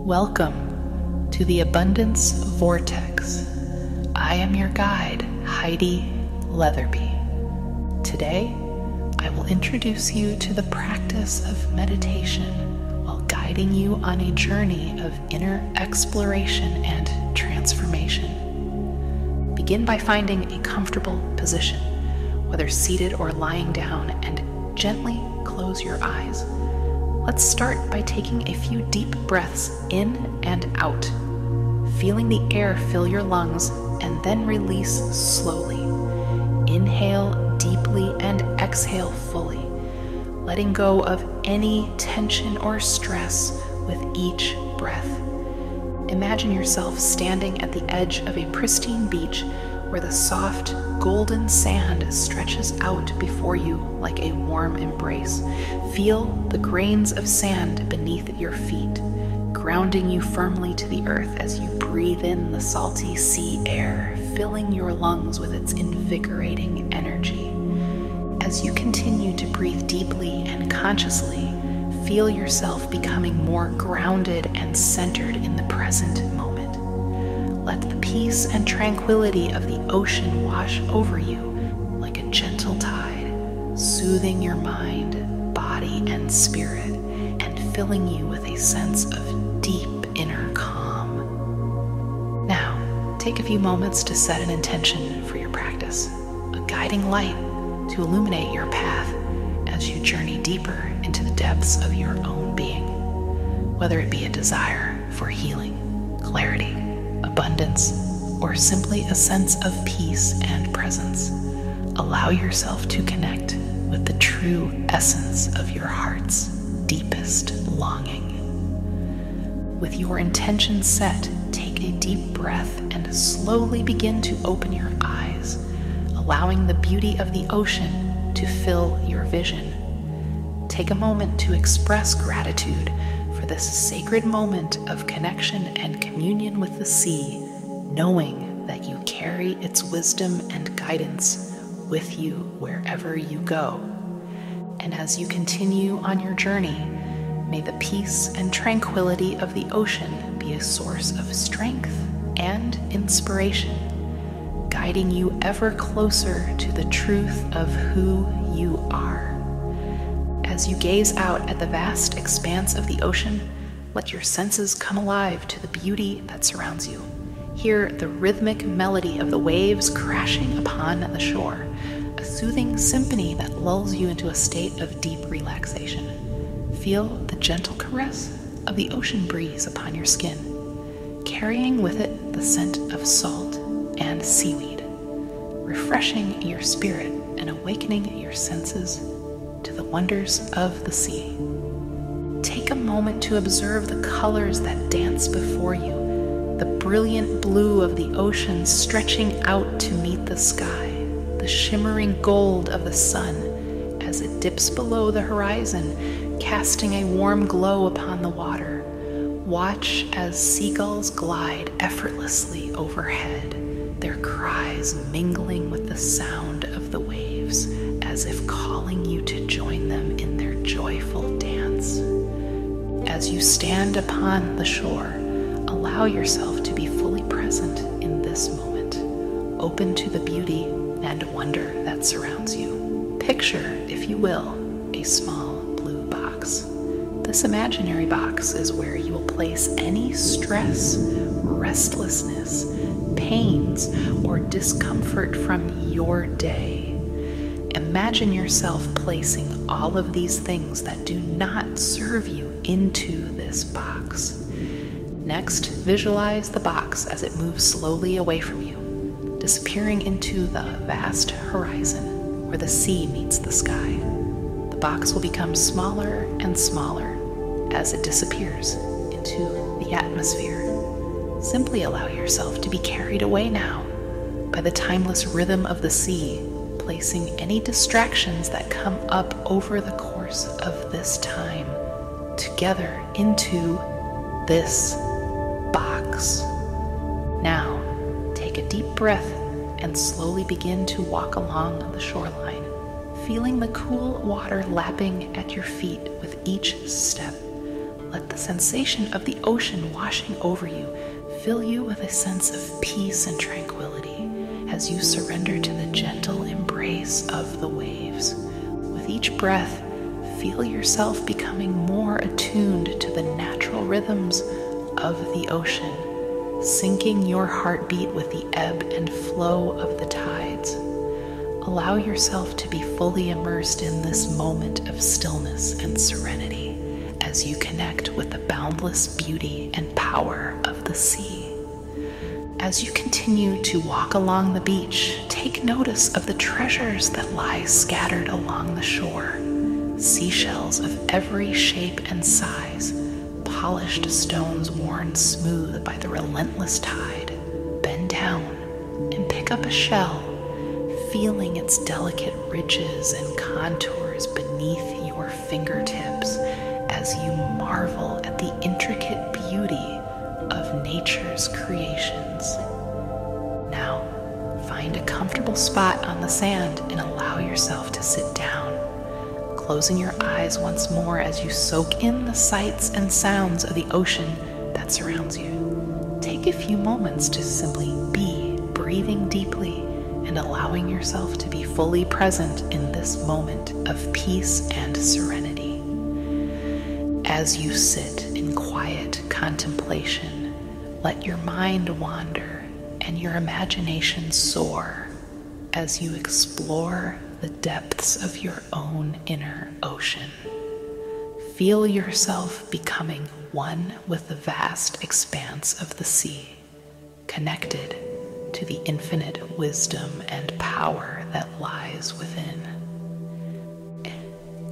Welcome to the Abundance Vortex. I am your guide, Heidi Leatherby. Today, I will introduce you to the practice of meditation while guiding you on a journey of inner exploration and transformation. Begin by finding a comfortable position, whether seated or lying down, and gently close your eyes. Let's start by taking a few deep breaths in and out, feeling the air fill your lungs and then release slowly. Inhale deeply and exhale fully, letting go of any tension or stress with each breath. Imagine yourself standing at the edge of a pristine beach where the soft, golden sand stretches out before you like a warm embrace. Feel the grains of sand beneath your feet, grounding you firmly to the earth as you breathe in the salty sea air, filling your lungs with its invigorating energy. As you continue to breathe deeply and consciously, feel yourself becoming more grounded and centered in the present moment. Let the peace and tranquility of the ocean wash over you like a gentle tide, soothing your mind, body, and spirit, and filling you with a sense of deep inner calm. Now, take a few moments to set an intention for your practice, a guiding light to illuminate your path as you journey deeper into the depths of your own being, whether it be a desire for healing, clarity, abundance, or simply a sense of peace and presence. Allow yourself to connect with the true essence of your heart's deepest longing. With your intention set, take a deep breath and slowly begin to open your eyes, allowing the beauty of the ocean to fill your vision. Take a moment to express gratitude for this sacred moment of connection and communion with the sea, knowing that you carry its wisdom and guidance with you wherever you go. And as you continue on your journey, may the peace and tranquility of the ocean be a source of strength and inspiration, guiding you ever closer to the truth of who you are. As you gaze out at the vast expanse of the ocean, let your senses come alive to the beauty that surrounds you. Hear the rhythmic melody of the waves crashing upon the shore, a soothing symphony that lulls you into a state of deep relaxation. Feel the gentle caress of the ocean breeze upon your skin, carrying with it the scent of salt and seaweed, refreshing your spirit and awakening your senses to the wonders of the sea. Take a moment to observe the colors that dance before you, the brilliant blue of the ocean stretching out to meet the sky, the shimmering gold of the sun as it dips below the horizon, casting a warm glow upon the water. Watch as seagulls glide effortlessly overhead, their cries mingling with the sound of the waves, as if calling you to join them in their joyful dance. As you stand upon the shore, allow yourself to be fully present in this moment, open to the beauty and wonder that surrounds you. Picture, if you will, a small blue box. This imaginary box is where you will place any stress, restlessness, pains, or discomfort from your day. Imagine yourself placing all of these things that do not serve you into this box. Next, visualize the box as it moves slowly away from you, disappearing into the vast horizon where the sea meets the sky. The box will become smaller and smaller as it disappears into the atmosphere. Simply allow yourself to be carried away now by the timeless rhythm of the sea, placing any distractions that come up over the course of this time together into this box. Now, take a deep breath and slowly begin to walk along the shoreline, feeling the cool water lapping at your feet with each step. Let the sensation of the ocean washing over you fill you with a sense of peace and tranquility as you surrender to the gentle embrace of the waves. With each breath, feel yourself becoming more attuned to the natural rhythms of the ocean, syncing your heartbeat with the ebb and flow of the tides. Allow yourself to be fully immersed in this moment of stillness and serenity as you connect with the boundless beauty and power of the sea. As you continue to walk along the beach, take notice of the treasures that lie scattered along the shore. Seashells of every shape and size, polished stones worn smooth by the relentless tide. Bend down and pick up a shell, feeling its delicate ridges and contours beneath your fingertips as you marvel at the intricate beauty of nature's creations. Now, find a comfortable spot on the sand and allow yourself to sit down, closing your eyes once more as you soak in the sights and sounds of the ocean that surrounds you. Take a few moments to simply be, breathing deeply and allowing yourself to be fully present in this moment of peace and serenity. As you sit in quiet contemplation, let your mind wander and your imagination soar as you explore the depths of your own inner ocean. Feel yourself becoming one with the vast expanse of the sea, connected to the infinite wisdom and power that lies within.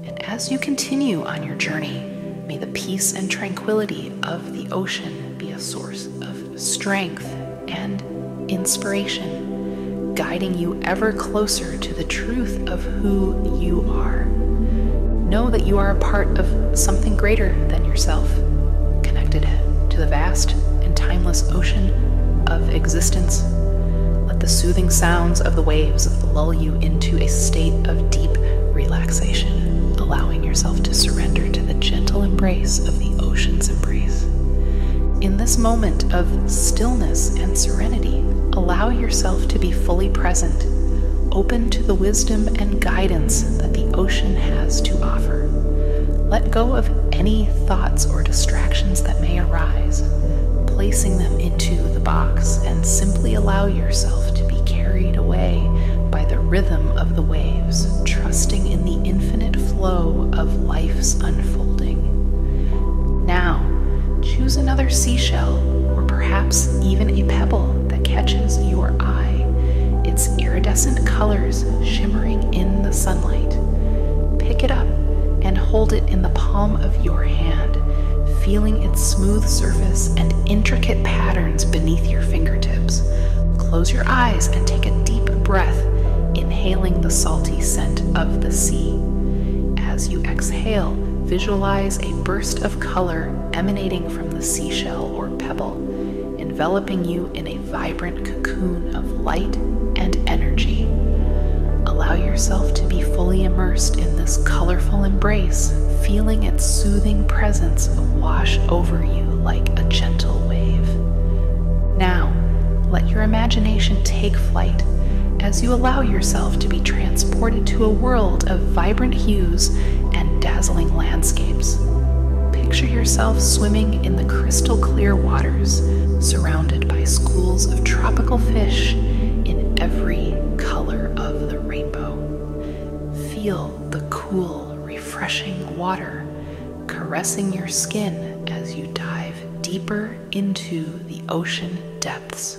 And as you continue on your journey, may the peace and tranquility of the ocean be a source of strength and inspiration, guiding you ever closer to the truth of who you are. Know that you are a part of something greater than yourself, connected to the vast and timeless ocean of existence. Let the soothing sounds of the waves lull you into a state of deep relaxation, allowing yourself to surrender to the gentle embrace of the ocean's embrace. In this moment of stillness and serenity, allow yourself to be fully present, open to the wisdom and guidance that the ocean has to offer. Let go of any thoughts or distractions that may arise, placing them into the box, and simply allow yourself to be carried away by the rhythm of the waves, trusting in the infinite flow of life's unfolding. Now, choose another seashell, or perhaps even a pebble that catches your eye, its iridescent colors shimmering in the sunlight. Pick it up and hold it in the palm of your hand, feeling its smooth surface and intricate patterns beneath your fingertips. Close your eyes and take a deep breath, inhaling the salty scent of the sea. As you exhale, visualize a burst of color emanating from the seashell or pebble, enveloping you in a vibrant cocoon of light and energy. Allow yourself to be fully immersed in this colorful embrace, feeling its soothing presence wash over you like a gentle wave. Now, let your imagination take flight as you allow yourself to be transported to a world of vibrant hues and dazzling landscapes. Picture yourself swimming in the crystal clear waters, surrounded by schools of tropical fish in every color of the rainbow. Feel the cool, refreshing water caressing your skin as you dive deeper into the ocean depths.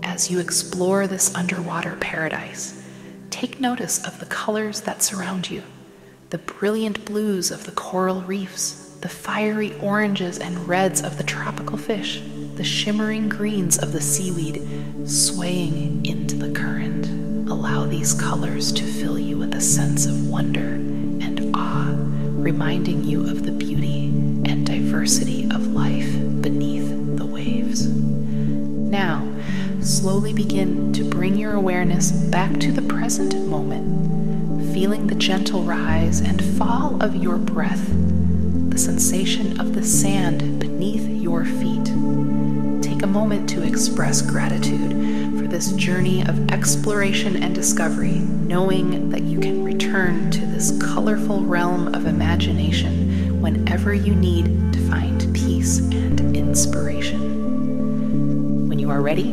As you explore this underwater paradise, take notice of the colors that surround you, the brilliant blues of the coral reefs, the fiery oranges and reds of the tropical fish, the shimmering greens of the seaweed swaying into the current. Allow these colors to fill you with a sense of wonder and awe, reminding you of the beauty and diversity of life beneath the waves. Now, slowly begin to bring your awareness back to the present moment, feeling the gentle rise and fall of your breath. the sensation of the sand beneath your feet. Take a moment to express gratitude for this journey of exploration and discovery, knowing that you can return to this colorful realm of imagination whenever you need to find peace and inspiration. When you are ready,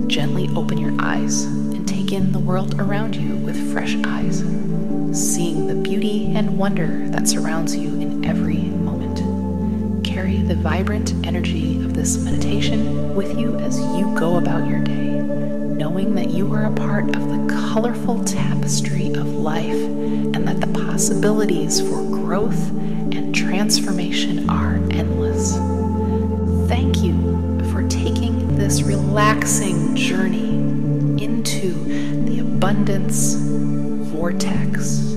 gently open your eyes and take in the world around you with fresh eyes, seeing the beauty and wonder that surrounds you in every moment. Carry the vibrant energy of this meditation with you as you go about your day, knowing that you are a part of the colorful tapestry of life and that the possibilities for growth and transformation are endless. Thank you for taking this relaxing journey into the abundance vortex.